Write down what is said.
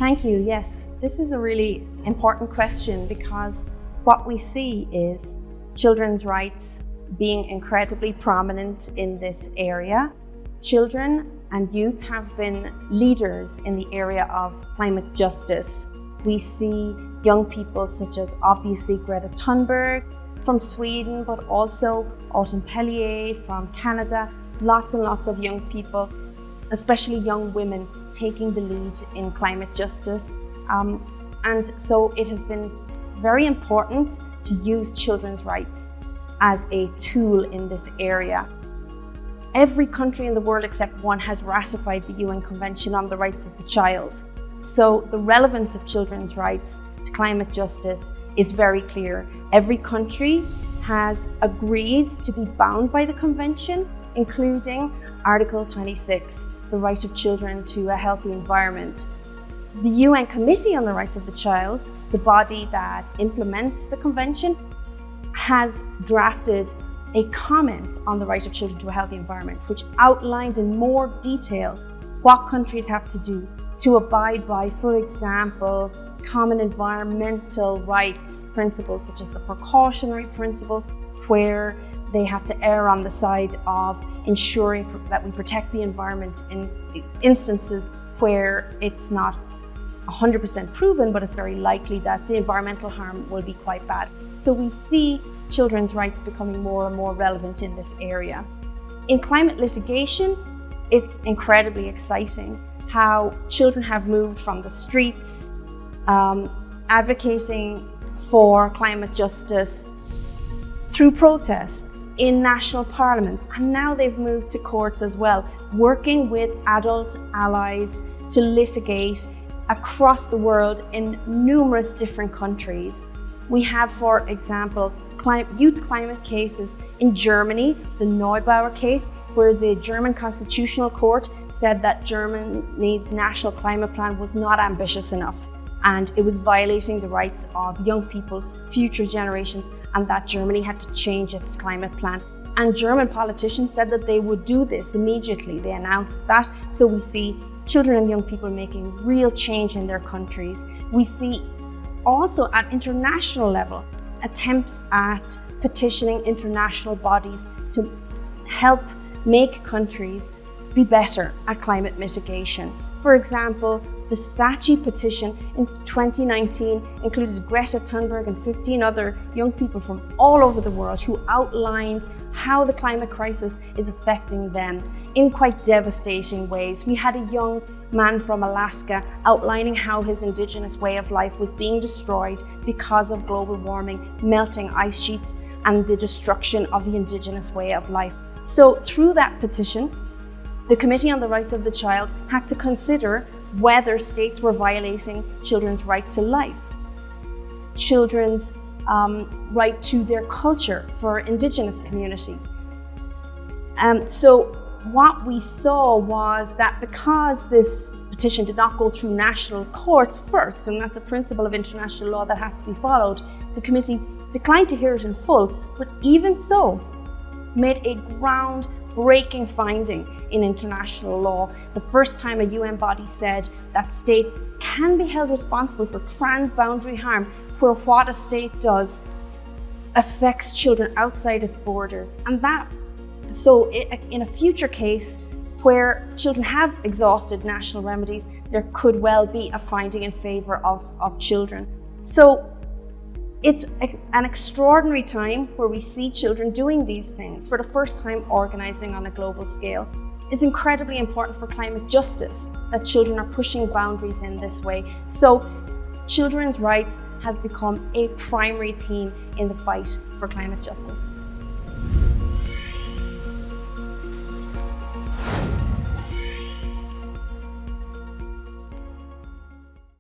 Thank you. Yes, this is a really important question because what we see is children's rights being incredibly prominent in this area. Children and youth have been leaders in the area of climate justice. We see young people such as obviously Greta Thunberg from Sweden, but also Autumn Pellier from Canada, lots and lots of young people, especially young women, taking the lead in climate justice. And so it has been very important to use children's rights as a tool in this area. Every country in the world except one has ratified the UN Convention on the Rights of the Child. So the relevance of children's rights to climate justice is very clear. Every country has agreed to be bound by the convention, including Article 26, the right of children to a healthy environment. The UN Committee on the Rights of the Child, the body that implements the convention, has drafted a comment on the right of children to a healthy environment, which outlines in more detail what countries have to do to abide by, for example, common environmental rights principles such as the precautionary principle, where they have to err on the side of ensuring that we protect the environment in instances where it's not 100% proven, but it's very likely that the environmental harm will be quite bad. So we see children's rights becoming more and more relevant in this area. In climate litigation, it's incredibly exciting how children have moved from the streets, advocating for climate justice through protests in national parliaments, and now they've moved to courts as well, working with adult allies to litigate across the world in numerous different countries. We have, for example, youth climate cases in Germany, the Neubauer case, where the German Constitutional Court said that Germany's national climate plan was not ambitious enough and it was violating the rights of young people, future generations, and that Germany had to change its climate plan. And German politicians said that they would do this immediately. They announced that. So we see children and young people making real change in their countries. We see also at international level attempts at petitioning international bodies to help make countries be better at climate mitigation. For example, the SCJN petition in 2019 included Greta Thunberg and 15 other young people from all over the world who outlined how the climate crisis is affecting them in quite devastating ways. We had a young man from Alaska outlining how his indigenous way of life was being destroyed because of global warming, melting ice sheets, and the destruction of the indigenous way of life. So through that petition, the Committee on the Rights of the Child had to consider whether states were violating children's right to life, children's right to their culture for indigenous communities. So what we saw was that because this petition did not go through national courts first, and that's a principle of international law that has to be followed, the committee declined to hear it in full, but even so, made a groundbreaking finding in international law. The first time a UN body said that states can be held responsible for transboundary harm where what a state does affects children outside its borders. And that, so in a future case where children have exhausted national remedies, there could well be a finding in favor of children. So it's an extraordinary time where we see children doing these things, for the first time organizing on a global scale. It's incredibly important for climate justice that children are pushing boundaries in this way. So children's rights have become a primary theme in the fight for climate justice.